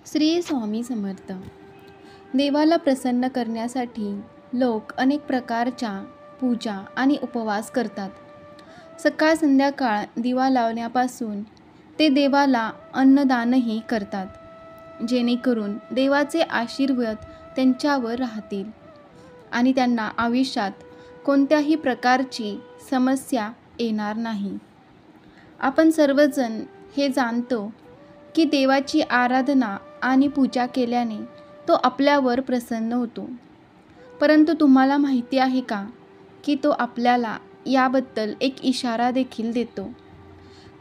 श्री स्वामी समर्थ. देवाला प्रसन्न करण्यासाठी लोक अनेक प्रकारच्या पूजा आणि उपवास करतात. सकाळ संध्याकाळ दिवा लावण्यापासून ते देवाला अन्नदानही करतात, जेणेकरून देवाचे आशीर्वाद त्यांच्यावर राहतील आणि त्यांना आयुष्यात कोणत्याही प्रकारची समस्या येणार नाही. आपण सर्वजण हे जाणतो की देवाची आराधना आणि पूजा केल्याने तो आपल्यावर प्रसन्न होतो. परंतु तुम्हाला माहिती आहे का की तो आपल्याला याबद्दल एक इशारा देखील देतो.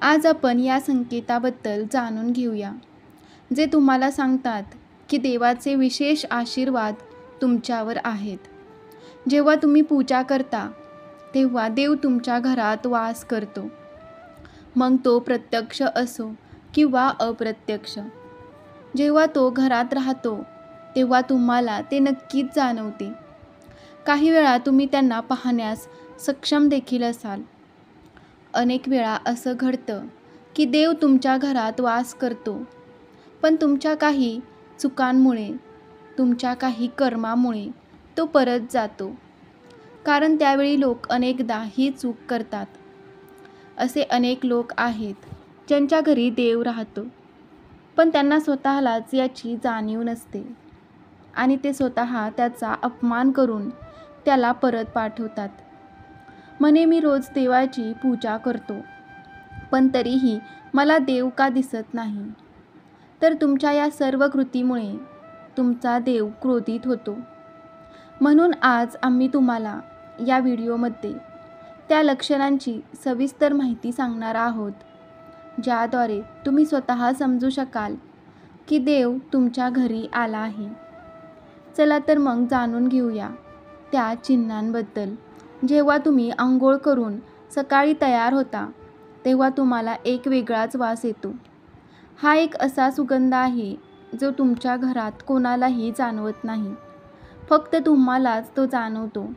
आज आपण या संकेताबद्दल जाणून घेऊया, जे तुम्हाला सांगतात की देवाचे विशेष आशीर्वाद तुमच्यावर आहेत. जेव्हा तुम्ही पूजा करता तेव्हा देव तुमच्या घरात वास करतो, मग तो प्रत्यक्ष असो किंवा अप्रत्यक्ष. जेव्हा तो घरात राहतो तेव्हा तुम्हाला ते नक्कीच जाणवते. काही वेळा तुम्ही त्यांना पाहण्यास सक्षम देखील असाल. अनेक वेळा असं घडतं की देव तुमच्या घरात वास करतो, पण तुमच्या काही चुकांमुळे, तुमच्या काही कर्मामुळे तो परत जातो. कारण त्यावेळी लोक अनेकदा ही चूक करतात. असे अनेक लोक आहेत ज्यांच्या घरी देव राहतो, पण त्यांना स्वतःलाच याची जाणीव नसते आणि ते स्वतः त्याचा अपमान करून त्याला परत पाठवतात. म्हणे मी रोज देवाची पूजा करतो, पण तरीही मला देव का दिसत नाही. तर तुमच्या या सर्व कृतीमुळे तुमचा देव क्रोधित होतो. म्हणून आज आम्ही तुम्हाला या व्हिडिओमध्ये त्या लक्षणांची सविस्तर माहिती सांगणार आहोत, ज्याद्वारे तुम्ही स्वतः समजू शकाल की देव तुमच्या घरी आला आहे. चला तर मग जाणून घेऊया त्या चिन्हांबद्दल. जेव्हा तुम्ही आंघोळ करून सकाळी तयार होता तेव्हा तुम्हाला एक वेगळाच वास येतो. हा एक असा सुगंध आहे जो तुमच्या घरात कोणालाही जाणवत नाही, फक्त तुम्हालाच तो जाणवतो.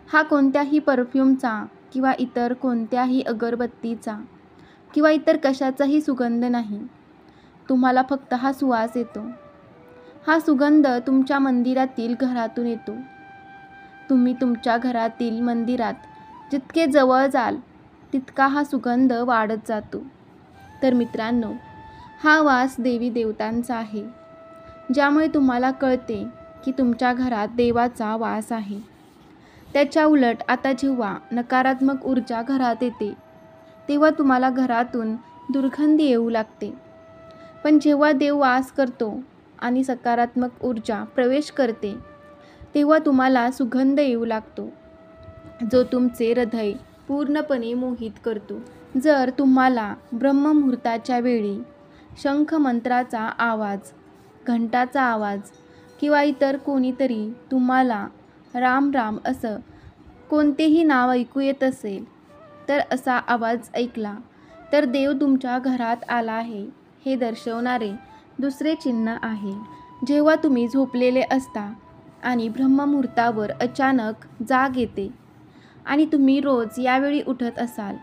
हा कोणत्याही परफ्यूमचा किंवा इतर कोणत्याही अगरबत्तीचा किंवा इतर कशाचाही सुगंध नाही. तुम्हाला फक्त हा सुवास येतो. हा सुगंध तुमच्या मंदिरातील घरातून येतो. तुम्ही तुमच्या घरातील मंदिरात जितके जवळ जाल तितका हा सुगंध वाढत जातो. तर मित्रांनो, हा वास देवी देवतांचा आहे, ज्यामुळे तुम्हाला कळते की तुमच्या घरात देवाचा वास आहे. त्याच्या उलट आता जेव्हा नकारात्मक ऊर्जा घरात येते तेव्हा तुम्हाला घरातून दुर्गंधी येऊ लागते. पण जेव्हा देव वास करतो आणि सकारात्मक ऊर्जा प्रवेश करते तेव्हा तुम्हाला सुगंध येऊ लागतो, जो तुमचे हृदय पूर्णपणे मोहित करतो. जर तुम्हाला ब्रह्ममुहूर्ताच्या वेळी शंख मंत्राचा आवाज, घंटाचा आवाज किंवा इतर कोणीतरी तुम्हाला राम राम असं कोणतेही नाव ऐकू येत असेल, तर असा आवाज ऐकला तर देव तुमच्या घरात आला आहे हे दर्शवणारे दुसरे चिन्ह आहे. जेव्हा तुम्ही झोपलेले असता आणि ब्रह्ममुहूर्तावर अचानक जाग येते आणि तुम्ही रोज यावेळी उठत असाल,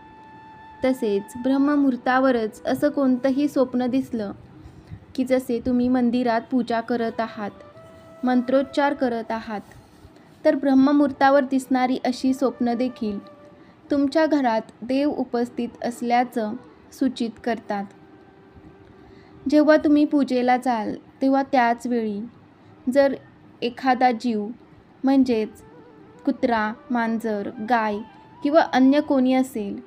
तसेच ब्रह्ममुहूर्तावरच असं कोणतंही स्वप्न दिसलं की जसे तुम्ही मंदिरात पूजा करत आहात, मंत्रोच्चार करत आहात, तर ब्रह्ममुहूर्तावर दिसणारी अशी स्वप्न देखील तुमच्या घरात देव उपस्थित असल्याचं सूचित करतात. जेव्हा तुम्ही पूजेला जाल तेव्हा त्याच वेळी जर एखादा जीव म्हणजेच कुत्रा, मांजर, गाय किंवा अन्य कोणी असेल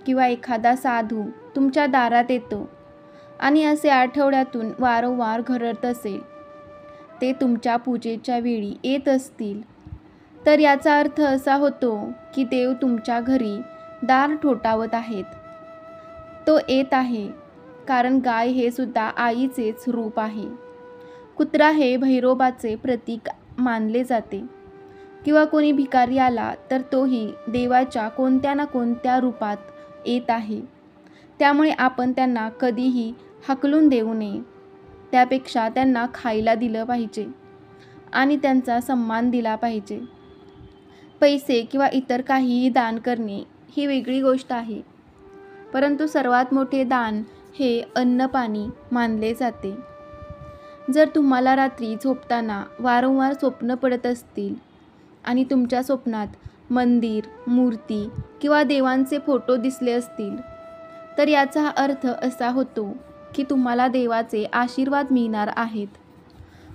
किंवा एखादा साधू तुमच्या दारात येतो आणि असे आठवड्यातून वारंवार घडत असेल, ते तुमच्या पूजेच्या वेळी येत असतील, तर याचा अर्थ असा होतो की देव तुमच्या घरी दार ठोठावत आहेत. तो येत आहे कारण गाय हे सुद्धा आईचेच रूप आहे. कुत्रा हे भैरोबाचे प्रतीक मानले जाते किंवा कोणी भिकारी आला तर तोही देवाच्या कोणत्या ना कोणत्या रूपात येत आहे. त्यामुळे आपण त्यांना कधीही हाकलून देऊ नये. त्यापेक्षा त्यांना खायला दिलं पाहिजे आणि त्यांचा सन्मान दिला पाहिजे. पैसे किंवा इतर काहीही दान करणे ही वेगळी गोष्ट आहे, परंतु सर्वात मोठे दान हे अन्न पाणी मानले जाते. जर तुम्हाला रात्री झोपताना वारंवार स्वप्न पडत असतील आणि तुमच्या स्वप्नात मंदिर, मूर्ती किंवा देवांचे फोटो दिसले असतील, तर याचा अर्थ असा होतो की तुम्हाला देवाचे आशीर्वाद मिळणार आहेत.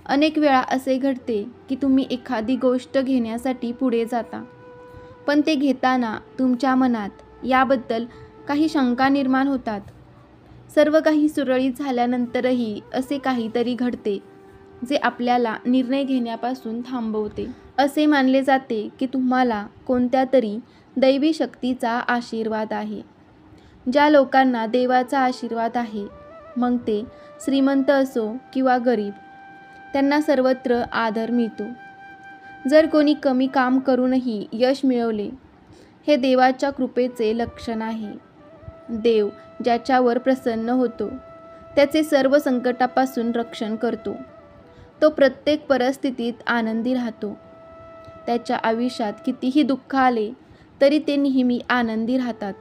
अनेक वेळा असे घडते की तुम्ही एखादी गोष्ट घेण्यासाठी पुढे जाता, पण ते घेताना तुमच्या मनात याबद्दल काही शंका निर्माण होतात. सर्व काही सुरळीत झाल्यानंतरही असे काहीतरी घडते जे आपल्याला निर्णय घेण्यापासून थांबवते. असे मानले जाते की तुम्हाला कोणत्या तरी दैवी शक्तीचा आशीर्वाद आहे. ज्या लोकांना देवाचा आशीर्वाद आहे, मग ते श्रीमंत असो किंवा गरीब, त्यांना सर्वत्र आदर मिळतो. जर कोणी कमी काम करूनही यश मिळवले, हे देवाच्या कृपेचे लक्षण आहे. देव ज्याच्यावर प्रसन्न होतो त्याचे सर्व संकटापासून रक्षण करतो. तो प्रत्येक परिस्थितीत आनंदी राहतो. त्याच्या आयुष्यात कितीही दुःख आले तरी ते नेहमी आनंदी राहतात.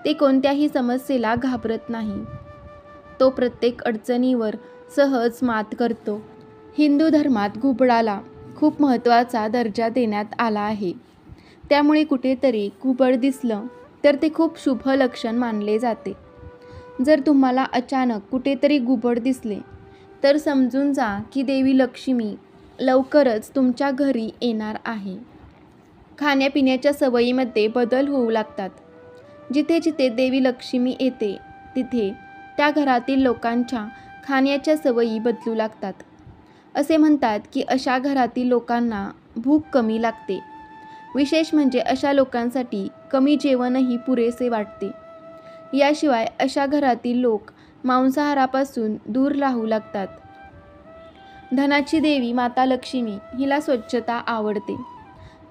ते कोणत्याही समस्येला घाबरत नाही. तो प्रत्येक अडचणीवर सहज मात करतो. हिंदू धर्मात घुबडाला खूप महत्त्वाचा दर्जा देण्यात आला आहे. त्यामुळे कुठेतरी घुबड दिसलं तर ते खूप शुभ लक्षण मानले जाते. जर तुम्हाला अचानक कुठेतरी घुबड दिसले तर समजून जा की देवी लक्ष्मी लवकरच तुमच्या घरी येणार आहे. खाण्यापिण्याच्या सवयीमध्ये बदल होऊ लागतात. जिथे जिथे देवी लक्ष्मी येते तिथे त्या घरातील लोकांच्या खाण्याच्या सवयी बदलू लागतात. असे म्हणतात की अशा घरातील लोकांना भूक कमी लागते. विशेष म्हणजे अशा लोकांसाठी कमी जेवणही पुरेसे वाटते. याशिवाय अशा घरातील लोक मांसाहारापासून दूर राहू लागतात. धनाची देवी माता लक्ष्मी हिला स्वच्छता आवडते.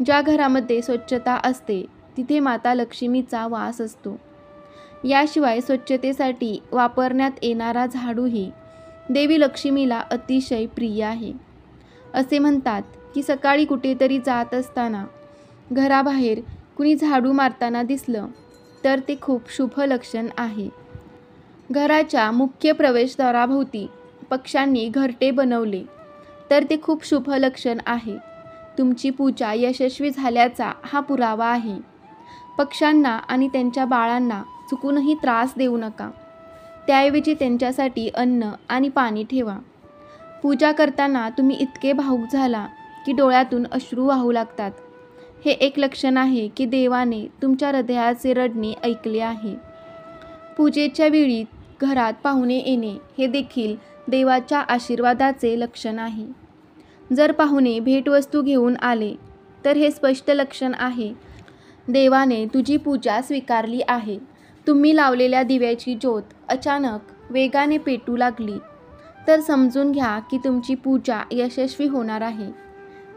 ज्या घरामध्ये स्वच्छता असते तिथे माता लक्ष्मीचा वास असतो. याशिवाय स्वच्छतेसाठी वापरण्यात येणारा झाडूही देवी लक्ष्मीला अतिशय प्रिय आहे. असे म्हणतात की सकाळी कुठेतरी जात असताना घराबाहेर कुणी झाडू मारताना दिसलं तर ते खूप शुभ लक्षण आहे. घराच्या मुख्य प्रवेशद्वाराभोवती पक्ष्यांनी घरटे बनवले तर ते खूप शुभ लक्षण आहे. तुमची पूजा यशस्वी झाल्याचा हा पुरावा आहे. पक्ष्यांना आणि त्यांच्या बाळांना चुकूनही त्रास देऊ नका. त्याऐवजी त्यांच्यासाठी अन्न आणि पाणी ठेवा. पूजा करताना तुम्ही इतके भावूक झाला की डोळ्यातून अश्रू वाहू लागतात. हे एक लक्षण आहे की देवाने तुमच्या हृदयाचे रडणे ऐकले आहे. पूजेच्या वेळी घरात पाहुणे येणे हे देखील देवाच्या आशीर्वादाचे लक्षण आहे. जर पाहुणे भेटवस्तू घेऊन आले तर हे स्पष्ट लक्षण आहे देवाने तुझी पूजा स्वीकारली आहे. तुम्ही लावलेल्या दिव्याची ज्योत अचानक वेगाने पेटू लागली तर समजून घ्या की तुमची पूजा यशस्वी होणार आहे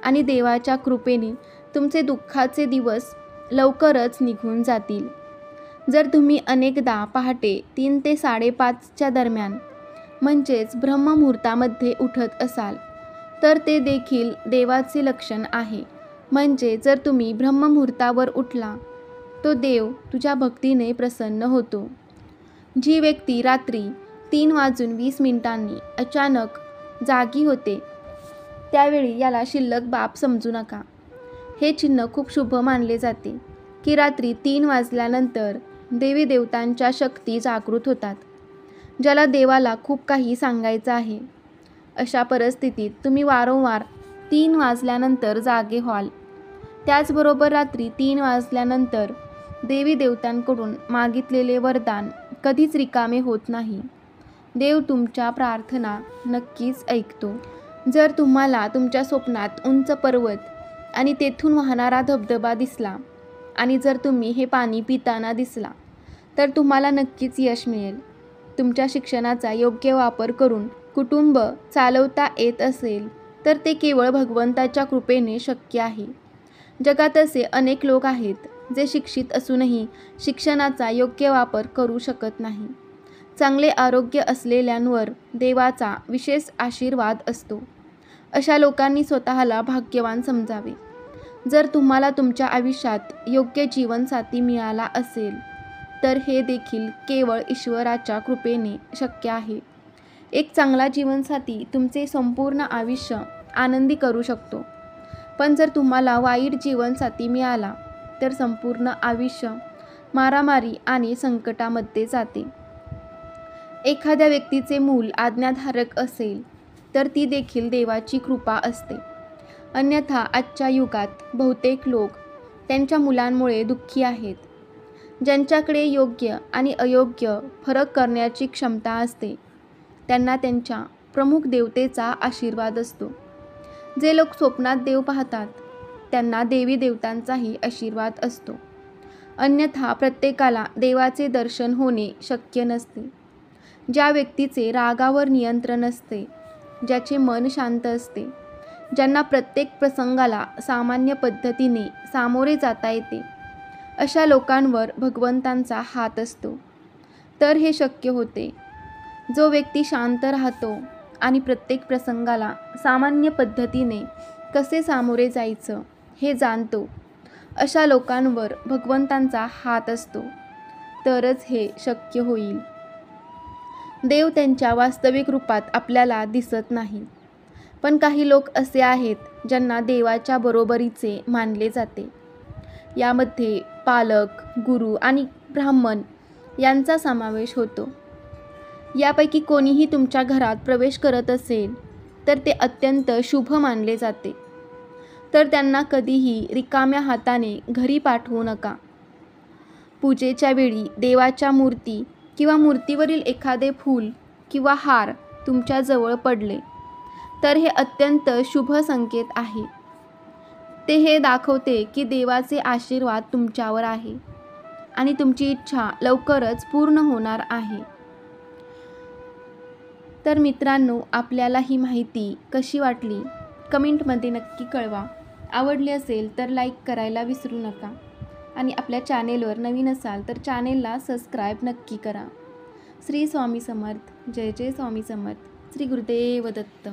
आणि देवाच्या कृपेने तुमचे दुःखाचे दिवस लवकरच निघून जातील. जर तुम्ही अनेकदा पहाटे 3 ते 5:30च्या दरम्यान म्हणजेच ब्रह्ममुहूर्तामध्ये उठत असाल तर ते देखील देवाचे लक्षण आहे. म्हणजे जर तुम्ही ब्रह्ममुहूर्तावर उठला तो देव तुझ्या भक्तीने प्रसन्न होतो. जी व्यक्ती रात्री 3:20 अचानक जागी होते त्यावेळी याला शिल्लक बाब समजू नका. हे चिन्ह खूप शुभ मानले जाते की रात्री 3 वाजल्यानंतर देवी देवतांच्या शक्ती जागृत होतात. ज्याला देवाला खूप काही सांगायचं आहे. अशा परिस्थितीत तुम्ही वारंवार 3 वाजल्यानंतर जागे व्हाल. त्याचबरोबर रात्री 3 वाजल्यानंतर देवी देवतांकडून मागितलेले वरदान कधीच रिकामे होत नाही. देव तुमच्या प्रार्थना नक्कीच ऐकतो. जर तुम्हाला तुमच्या स्वप्नात उंच पर्वत आणि तेथून वाहणारा धबधबा दिसला आणि जर तुम्ही हे पाणी पिताना दिसला तर तुम्हाला नक्कीच यश मिळेल. तुमच्या शिक्षणाचा योग्य वापर करून कुटुंब चालवता येत असेल तर ते केवळ भगवंताच्या कृपेने शक्य आहे. जगात असे अनेक लोक आहेत जे शिक्षित असूनही शिक्षणाचा योग्य वापर करू शकत नाही. चांगले आरोग्य असलेल्यांवर देवाचा विशेष आशीर्वाद असतो. अशा लोकांनी स्वतःला भाग्यवान समजावे. जर तुम्हाला तुमच्या आयुष्यात योग्य जीवनसाथी मिळाला असेल तर हे देखील केवळ ईश्वराच्या कृपेने शक्य आहे. एक चांगला जीवनसाथी तुमचे संपूर्ण आयुष्य आनंदी करू शकतो, पण जर तुम्हाला वाईट जीवनसाथी मिळाला तर संपूर्ण आयुष्य मारामारी आणि संकटामध्ये जाते. एखाद्या व्यक्तीचे मूल आज्ञाधारक असेल तर ती देखील देवाची कृपा असते. अन्यथा आजच्या युगात बहुतेक लोक त्यांच्या मुलांमुळे दुःखी आहेत. ज्यांच्याकडे योग्य आणि अयोग्य फरक करण्याची क्षमता असते त्यांना त्यांच्या प्रमुख देवतेचा आशीर्वाद असतो. जे लोक स्वप्नात देव पाहतात त्यांना देवी देवतांचाही आशीर्वाद असतो. अन्यथा प्रत्येकाला देवाचे दर्शन होणे शक्य नसते. ज्या व्यक्तीचे रागावर नियंत्रण असते, ज्याचे मन शांत असते, ज्यांना प्रत्येक प्रसंगाला सामान्य पद्धतीने सामोरे जाता येते, अशा लोकांवर भगवंतांचा हात असतो. तर हे शक्य होते. जो व्यक्ती शांत राहतो आणि प्रत्येक प्रसंगाला सामान्य पद्धतीने कसे सामोरे जायचं हे जाणतो, अशा लोकांवर भगवंतांचा हात असतो. तरच हे शक्य होईल. देव त्यांच्या वास्तविक रूपात आपल्याला दिसत नाही, पण काही लोक असे आहेत ज्यांना देवाच्या बरोबरीचे मानले जाते. यामध्ये पालक, गुरु आणि ब्राह्मण यांचा समावेश होतो. यापैकी कोणीही तुमच्या घरात प्रवेश करत असेल तर ते अत्यंत शुभ मानले जाते. तर त्यांना कधीही रिकाम्या हाताने घरी पाठवू नका. पूजेच्या वेळी देवाच्या मूर्ती किंवा मूर्तीवरील एखादे फूल किंवा हार तुमच्या जवळ पडले तर हे अत्यंत शुभ संकेत आहे. ते हे दाखवते की देवाचे आशीर्वाद तुमच्यावर आहे आणि तुमची इच्छा लवकरच पूर्ण होणार आहे. तर मित्रांनो, आपल्याला ही माहिती कशी वाटली कमेंटमध्ये नक्की कळवा. आवडली असेल तर लाईक करायला विसरू नका आणि आपल्या चॅनेलवर नवीन असाल तर चॅनेलला सबस्क्राईब नक्की करा. श्री स्वामी समर्थ. जय जय स्वामी समर्थ. श्री गुरुदेव दत्त.